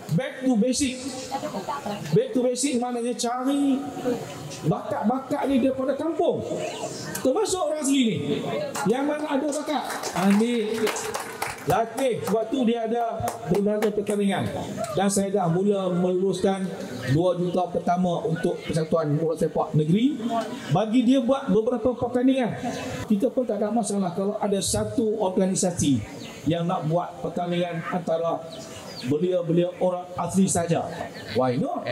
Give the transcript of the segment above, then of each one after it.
Back to basic. Back to basic maknanya cari bakat-bakat ni daripada kampung. Termasuk orang asli ni. Yang mana ada bakat, ambil latih. Sebab tu dia ada berbagai pertandingan. Dan saya dah mula meluluskan 2 juta pertama untuk Persatuan Bola Sepak Negeri. Bagi dia buat beberapa pertandingan. Kita pun tak ada masalah kalau ada satu organisasi yang nak buat pertandingan antara belia-belia orang asli saja. Why not?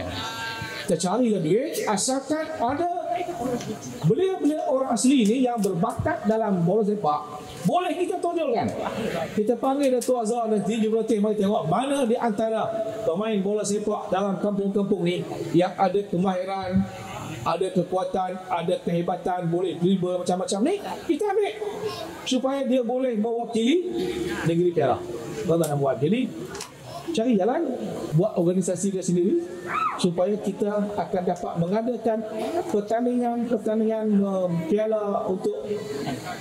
Kita carilah duit asalkan ada belia-belia orang asli ni yang berbakat dalam bola sepak. Boleh kita tonjolkan. Kita panggil Dato' Azhar nanti di Berhenti, mari tengok mana di antara pemain bola sepak dalam kampung-kampung ni yang ada kemahiran, ada kekuatan, ada kehebatan, boleh dribble macam-macam ni, kita ambil supaya dia boleh mewakili negeri Perak. Bagaimana nak buat? Jadi cari jalan, buat organisasi dia sendiri supaya kita akan dapat mengadakan pertandingan piala untuk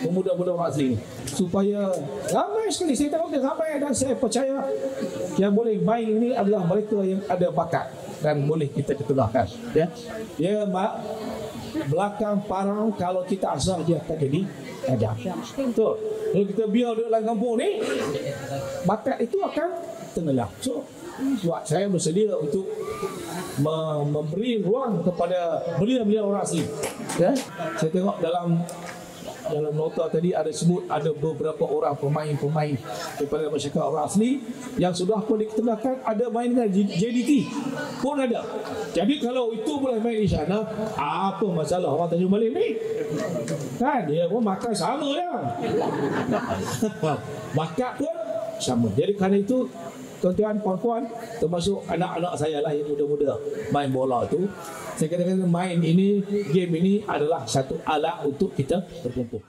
pemuda-pemuda orang asli ni. Supaya ramai sekali, saya tahu dia ramai dan saya percaya yang boleh main ini adalah mereka yang ada bakat dan boleh kita ketulahkan. Ya, dia belakang parang kalau kita asal dia tak jadi ada. Betul. Kalau kita biar duduk dalam kampung ni, bakat itu akan tenggelam. So, buat saya bersedia untuk memberi ruang kepada belia-belia orang asli. Ya? Saya tengok dalam nota tadi ada sebut ada beberapa orang pemain-pemain daripada masyarakat orang asli yang sudah pun diketengahkan, ada main dengan JDT pun ada. Jadi kalau itu boleh main di sana, apa masalah orang Tanjung Malim ni? Kan dia pun makan sama ya. Bakat pun sama. Jadi kerana itu tuan-tuan, puan-puan, termasuk anak-anak saya lah yang muda-muda main bola tu, saya katakan main ini, game ini adalah satu alat untuk kita berkumpul.